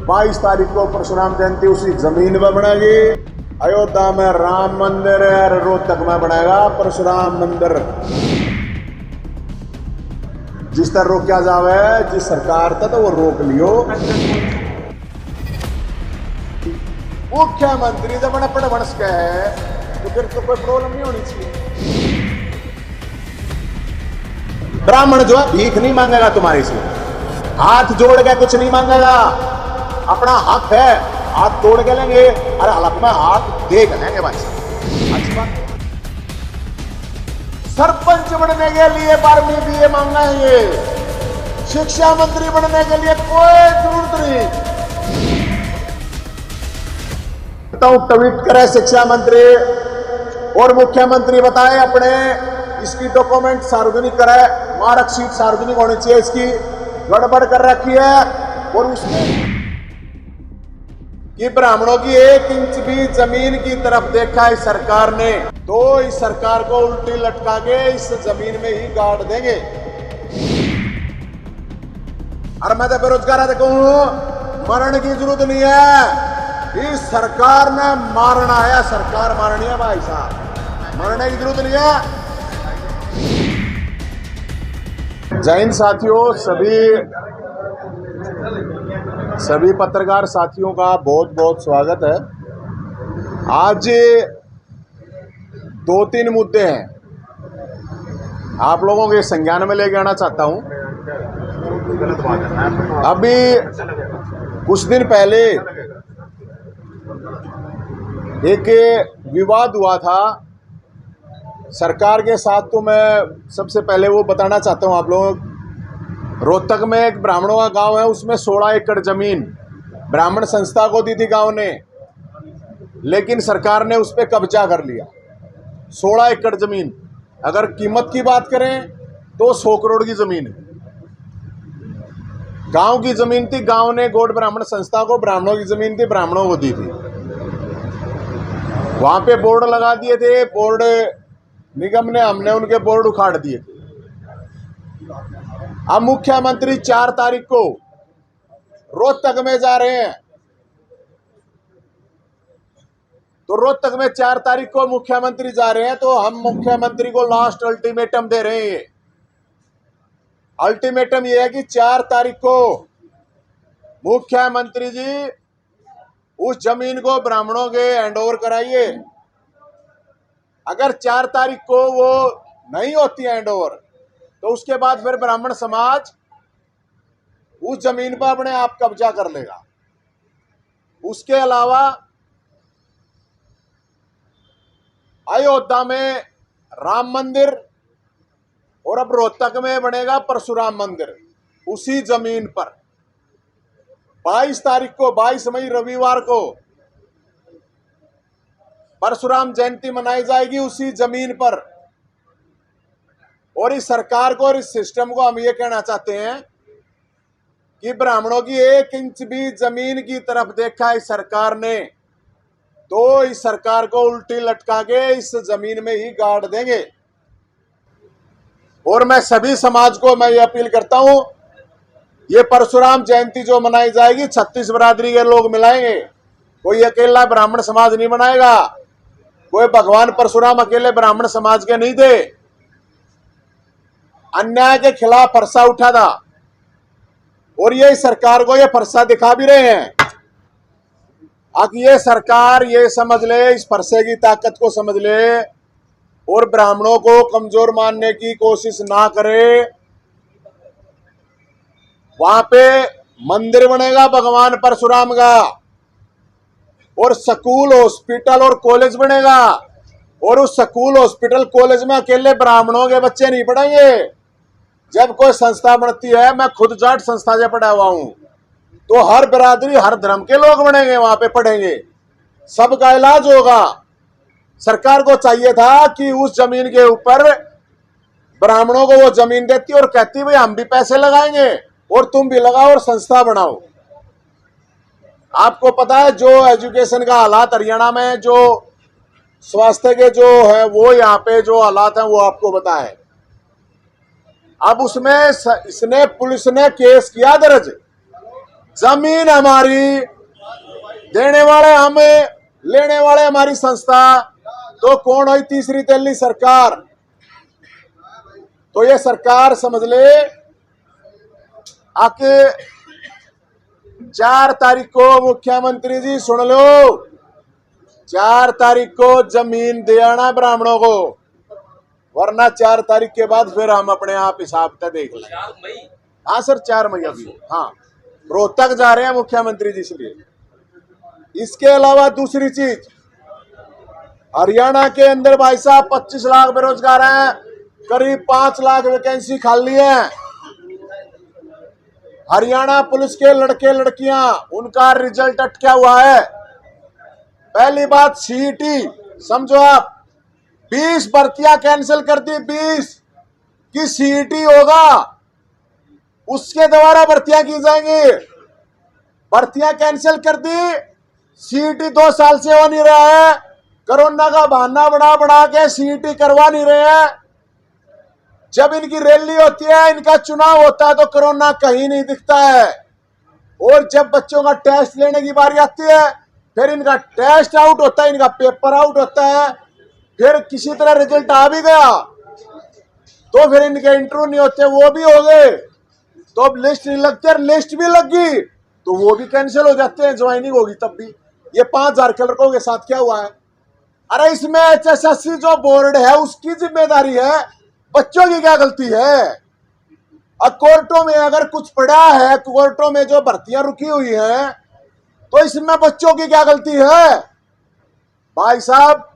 22 तारीख को परशुराम जयंती उसी जमीन पर बनेगी। अयोध्या में राम मंदिर है, रोहतक में बनेगा परशुराम मंदिर। जिस तरह रोका जावे जिस सरकार था तो वो रोक लियो। मुख्यमंत्री जब अपने वंश का है तो फिर तो कोई प्रॉब्लम नहीं होनी चाहिए। ब्राह्मण जो है भीख नहीं मांगेगा तुम्हारी से, हाथ जोड़ के कुछ नहीं मांगेगा। अपना हक है, हाथ तोड़ के लेंगे, अरे हलक में हाथ दे के लेंगे भाई साहब। अच्छी बात। सरपंच बनने के लिए 12वीं BA मांगना है ये, शिक्षा मंत्री बनने के लिए कोई जरूरत नहीं। तो ट्वीट करे शिक्षा मंत्री और मुख्यमंत्री बताए अपने इसकी डॉक्यूमेंट सार्वजनिक करे, मार्कशीट सार्वजनिक होनी चाहिए। इसकी गड़बड़ कर रखी है और उसमें कि ब्राह्मणों की 1 इंच भी जमीन की तरफ देखा इस सरकार ने तो इस सरकार को उल्टी लटका के इस जमीन में ही गाड़ देंगे। और मैं तो बेरोजगार कहूं, मरण की जरूरत नहीं है। इस सरकार ने मारना है, सरकार मारनी है भाई साहब, मरने की जरूरत नहीं है। जय हिंद साथियों, सभी पत्रकार साथियों का बहुत बहुत स्वागत है। आज 2-3 मुद्दे हैं, आप लोगों के संज्ञान में लेके आना चाहता हूं। अभी कुछ दिन पहले एक विवाद हुआ था सरकार के साथ, तो मैं सबसे पहले वो बताना चाहता हूं आप लोगों। रोहतक में एक ब्राह्मणों का गांव है, उसमें 16 एकड़ जमीन ब्राह्मण संस्था को दी थी गांव ने, लेकिन सरकार ने उस पर कब्जा कर लिया। 16 एकड़ जमीन, अगर कीमत की बात करें तो 100 करोड़ की जमीन है। गांव की जमीन थी, गांव ने गौड़ ब्राह्मण संस्था को, ब्राह्मणों की जमीन थी, ब्राह्मणों को दी थी। वहां पे बोर्ड लगा दिए थे, बोर्ड निगम ने, हमने उनके बोर्ड उखाड़ दिए थे। अब मुख्यमंत्री 4 तारीख को रोहतक में जा रहे हैं, तो रोहतक में 4 तारीख को मुख्यमंत्री जा रहे हैं, तो हम मुख्यमंत्री को लास्ट अल्टीमेटम दे रहे हैं। अल्टीमेटम यह है कि 4 तारीख को मुख्यमंत्री जी उस जमीन को ब्राह्मणों के हैंडओवर कराइए। अगर 4 तारीख को वो नहीं होती हैंडओवर तो उसके बाद फिर ब्राह्मण समाज उस जमीन पर अपने आप कब्जा कर लेगा। उसके अलावा अयोध्या में राम मंदिर और अब रोहतक में बनेगा परशुराम मंदिर उसी जमीन पर। 22 तारीख को, 22 मई रविवार को परशुराम जयंती मनाई जाएगी उसी जमीन पर। और इस सरकार को और इस सिस्टम को हम ये कहना चाहते हैं कि ब्राह्मणों की 1 इंच भी जमीन की तरफ देखा इस सरकार ने तो इस सरकार को उल्टी लटका के इस जमीन में ही गाड़ देंगे। और मैं सभी समाज को मैं ये अपील करता हूं, ये परशुराम जयंती जो मनाई जाएगी 36 बरादरी के लोग मिलाएंगे, कोई अकेला ब्राह्मण समाज नहीं बनाएगा। कोई भगवान परशुराम अकेले ब्राह्मण समाज के नहीं थे, अन्याय के खिलाफ फरसा उठा था और ये सरकार को ये फरसा दिखा भी रहे हैं। अब ये सरकार ये समझ ले, इस फरसे की ताकत को समझ ले और ब्राह्मणों को कमजोर मानने की कोशिश ना करे। वहां पे मंदिर बनेगा भगवान परशुराम का और स्कूल, हॉस्पिटल और कॉलेज बनेगा। और उस स्कूल, हॉस्पिटल, कॉलेज में अकेले ब्राह्मणों के बच्चे नहीं पढ़ेंगे। जब कोई संस्था बनती है, मैं खुद जाट संस्था से पढ़ा हुआ हूं, तो हर बिरादरी, हर धर्म के लोग बनेंगे, वहां पे पढ़ेंगे, सबका इलाज होगा। सरकार को चाहिए था कि उस जमीन के ऊपर ब्राह्मणों को वो जमीन देती और कहती भाई हम भी पैसे लगाएंगे और तुम भी लगाओ और संस्था बनाओ। आपको पता है जो एजुकेशन का हालात हरियाणा में, जो स्वास्थ्य के जो है वो यहाँ पे जो हालात हैं वो आपको पता है। अब उसमें इसने, पुलिस ने केस किया दर्ज जमीन हमारी, देने वाले हम, लेने वाले हमारी संस्था। तो कौन हुई तीसरी तेली सरकार? तो ये सरकार समझ ले आके 4 तारीख को मुख्यमंत्री जी सुन लो, 4 तारीख को जमीन दे आना ब्राह्मणों को, वरना 4 तारीख के बाद फिर हम अपने आप हिसाब तक देख लेंगे। 4 मई? हाँ सर 4 मई अभी। हाँ रोहतक जा रहे हैं मुख्यमंत्री जी, इसलिए। इसके अलावा दूसरी चीज, हरियाणा के अंदर भाई साहब 25 लाख बेरोजगार हैं, करीब 5 लाख वैकेंसी खाली है। हरियाणा पुलिस के लड़के लड़कियां, उनका रिजल्ट अटका हुआ है। पहली बात सीईटी, समझो आप 20 भर्तियां कैंसिल कर दी, 20 की सीईटी होगा, उसके द्वारा भर्तियां की जाएंगी। भर्तियां कैंसिल कर दी, सीईटी 2 साल से हो नहीं रहा है, कोरोना का बहाना बना बना के सीईटी करवा नहीं रहे हैं। जब इनकी रैली होती है, इनका चुनाव होता है, तो कोरोना कहीं नहीं दिखता है। और जब बच्चों का टेस्ट लेने की बारी आती है, फिर इनका टेस्ट आउट होता है, इनका पेपर आउट होता है, फिर किसी तरह रिजल्ट आ भी गया तो फिर इनके इंटरव्यू नहीं होते, वो भी हो गए। तो अब लिस्ट नहीं लगती, लिस्ट भी लग गई तो वो भी कैंसिल हो जाते हैं, ज्वाइनिंग होगी तब भी। ये 5000 लड़कों के साथ क्या हुआ है? अरे इसमें HSSC जो बोर्ड है उसकी जिम्मेदारी है, बच्चों की क्या गलती है? अब कोर्टों में अगर कुछ पड़ा है, कोर्टों में जो भर्तियां रुकी हुई हैं, तो इसमें बच्चों की क्या गलती है? भाई साहब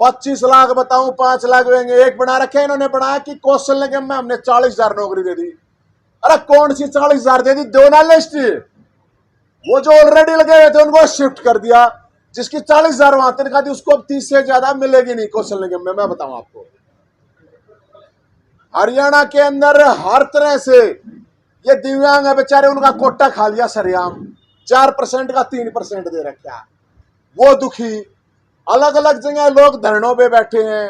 25 लाख बताऊं, 5 लाख देंगे। एक बना रखे इन्होंने, बनाया कि कौशल निगम में हमने 40,000 नौकरी दे दी। अरे कौन सी 40,000 दे दी? दो ना लिस्ट, वो जो ऑलरेडी लगे हुए थे उनको शिफ्ट कर दिया। जिसकी 40,000 वहां तनख्वाह थी, उसको अब 30 से ज्यादा मिलेगी नहीं कौशल निगम में। मैं बताऊं आपको, हरियाणा के अंदर हर तरह से ये दिव्यांग है बेचारे, उनका कोटा खा लिया सरेआम, 4% का 3% दे रखा। वो दुखी, अलग अलग जगह लोग धरनों पे बैठे हैं,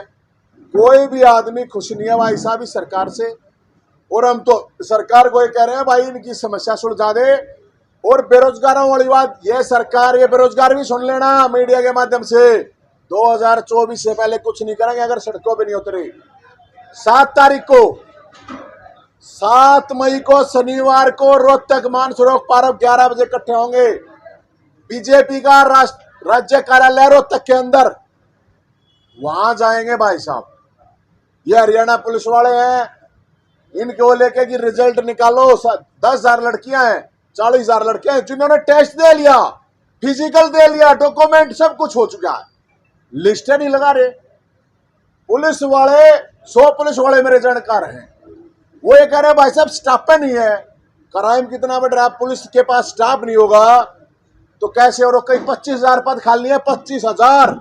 कोई भी आदमी खुश नहीं है भाई साहब इस सरकार से। और हम तो सरकार को ये कह रहे हैं भाई इनकी समस्या सुलझा दे। और बेरोजगारों वाली बात, ये सरकार, ये बेरोजगार भी सुन लेना मीडिया के माध्यम से, 2024 से पहले कुछ नहीं करेंगे अगर सड़कों पे नहीं उतरे। 7 तारीख को, 7 मई को शनिवार को रोहतक मानसरोवर पार्क 11 बजे इकट्ठे होंगे। बीजेपी का राज्य कार्यालय रोहतक के अंदर, वहां जाएंगे भाई साहब। ये हरियाणा पुलिस वाले हैं, इनको लेके कि रिजल्ट निकालो। 10,000 लड़कियां हैं, 40,000 लड़के हैं जिन्होंने टेस्ट दे लिया, फिजिकल दे लिया, डॉक्यूमेंट सब कुछ हो चुका है, लिस्टें नहीं लगा रहे। पुलिस वाले 100 पुलिस वाले मेरे जानकार हैं, वो ये कह रहे हैं भाई साहब स्टाफ पे नहीं है। क्राइम कितना बढ़ रहा है, पुलिस के पास स्टाफ नहीं होगा तो कैसे? और कई 25,000 पद खाली है, 25,000।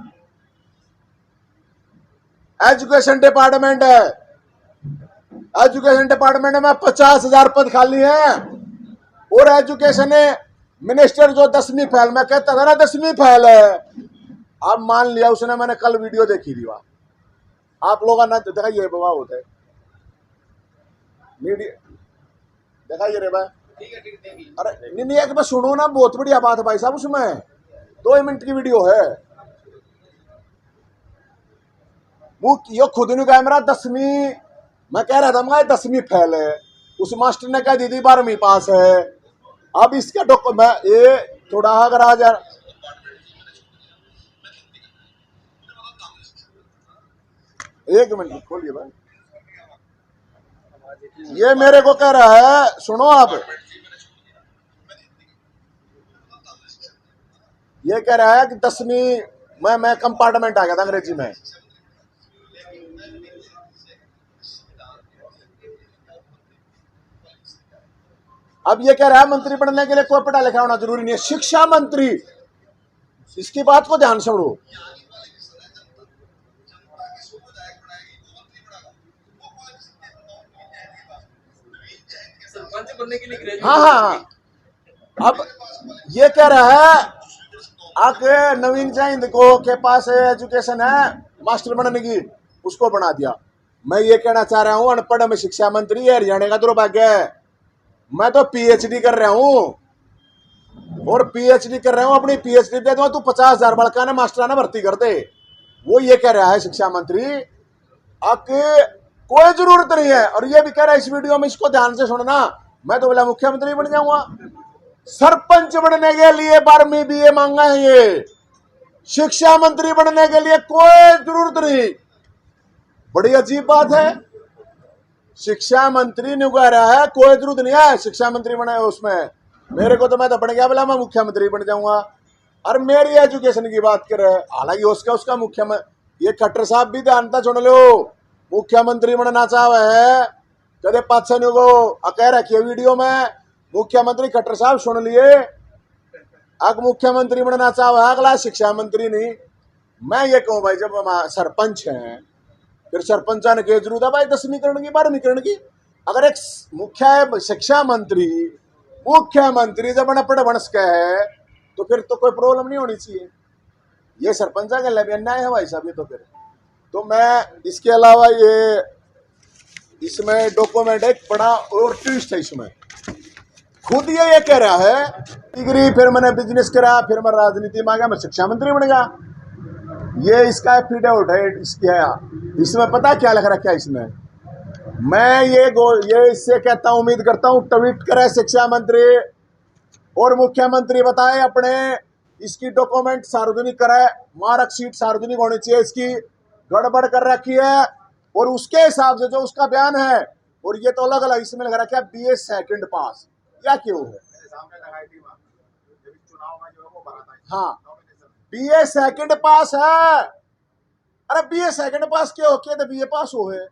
एजुकेशन डिपार्टमेंट है, एजुकेशन डिपार्टमेंट में 50,000 पद खाली है। और एजुकेशन मिनिस्टर जो 10वीं फेल, में कहता था ना 10वीं फेल है, अब मान लिया उसने। मैंने कल वीडियो देखी थी, वहां आप लोगों ने देखा, ये बाबा होता है मीडिया, देखा ये रे भाई। अरे नहीं एक बार सुनो ना, बहुत बढ़िया बात है भाई साहब, उसमें 2 मिनट की वीडियो है। वो यो खुद ने कैमरा 10वीं, मैं कह रहा था मैं 10वीं फेल है, उस मास्टर ने कह दी थी 12वीं पास है। अब इसका डॉक्यूमेंट ये थोड़ा अगर आ जा, एक मिनट खोलिए भाई, ये मेरे को कह रहा है, सुनो आप, ये कह रहा है कि 10वीं मैं कंपार्टमेंट आ गया था अंग्रेजी में। अब ये कह रहा है मंत्री बनने के लिए कोई पढ़ा लिखा होना जरूरी नहीं है, शिक्षा मंत्री, इसकी बात को ध्यान से सुनो। सरपंच बनने के लिए ग्रेजुएट? हाँ, अब ये कह रहा है आके नवीन जैन को के पास एजुकेशन है मास्टर बनने की, उसको बना दिया। मैं ये कहना चाह रहा हूं, अनपढ़ में शिक्षा मंत्री है, हरियाणा का दुर्भाग्य है। मैं तो PhD कर रहा हूं, और पीएचडी कर रहे हो, अपनी पीएचडी दे दो, तू 50,000 बड़का ने मास्टराना भर्ती कर दे। वो ये कह रहा है शिक्षा मंत्री आपके कोई जरूरत नहीं है। और ये भी कह रहा है इस वीडियो में, इसको ध्यान से सुनना, मैं तो बोला मुख्यमंत्री बन जाऊंगा। सरपंच बनने के लिए 12वीं बीए मांगा है ये, शिक्षा मंत्री बनने के लिए कोई जरूरत नहीं। बड़ी अजीब बात है, शिक्षा मंत्री नहीं कह रहा है कोई जरूरत नहीं है शिक्षा मंत्री बने उसमें। मेरे को तो मैं तो बन गया, बोला मैं मुख्यमंत्री बन जाऊंगा। और मेरी एजुकेशन की बात कर रहे हैं, हालांकि उसका मुख्यमंत्री, ये खट्टर साहब भी ध्यानता सुन लो, मुख्यमंत्री बनना चाहे है कदे पाचन को कह रखिए वीडियो में, मुख्यमंत्री खट्टर साहब सुन लिए, अग मुख्यमंत्री बनना चाहे अगला शिक्षा मंत्री नहीं। मैं ये कहूँ भाई, जब हम सरपंच हैं फिर सरपंचा ने क्या जरूरत है भाई 10वीं करण की 12वीं करण की। अगर एक मुख्य शिक्षा मंत्री मुख्यमंत्री जब अनपढ़ बनस का है तो फिर तो कोई प्रॉब्लम नहीं होनी चाहिए। ये सरपंचा का लगे अन्याय है भाई साहब ये। तो फिर तो मैं इसके अलावा ये इसमें डॉक्यूमेंट एक बड़ा और ट्विस्ट है इसमें, खुद ये कह रहा है डिग्री, फिर मैंने बिजनेस करा, फिर मैं राजनीति में आ गया, मैं शिक्षा मंत्री बन गया। ये इसका एफिडेविट है इसमें पता क्या लिख रखा है इसमें। मैं ये इससे कहता हूं, उम्मीद करता हूं ट्वीट करे शिक्षा मंत्री और मुख्यमंत्री बताए अपने, इसकी डॉक्यूमेंट सार्वजनिक करे, मार्कशीट सार्वजनिक होनी चाहिए। इसकी गड़बड़ कर रखी है और उसके हिसाब से जो उसका बयान है, और ये तो अलग अलग इसमें लग रखा है बीए सेकंड पास, क्या क्यों है? हाँ बीए सेकंड पास है। अरे बीए सेकंड पास क्यों हो के तो बीए पास हो है।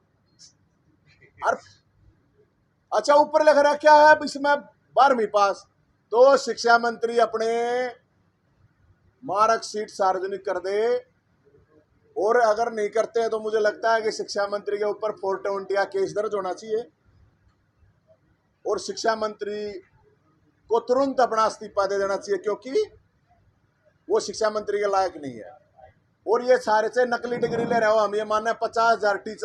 अच्छा ऊपर लिख रहा क्या है इसमें 12वीं पास। तो शिक्षा मंत्री अपने मार्कशीट सार्वजनिक कर दे, और अगर नहीं करते तो मुझे लगता है कि शिक्षा मंत्री के ऊपर 420 केस दर्ज होना चाहिए और शिक्षा मंत्री को तुरंत अपना इस्तीफा दे देना चाहिए, क्योंकि वो शिक्षा मंत्री के लायक नहीं है। और ये सारे से नकली डिग्री ले रहे हो, हम ये माने 50,000 टीचर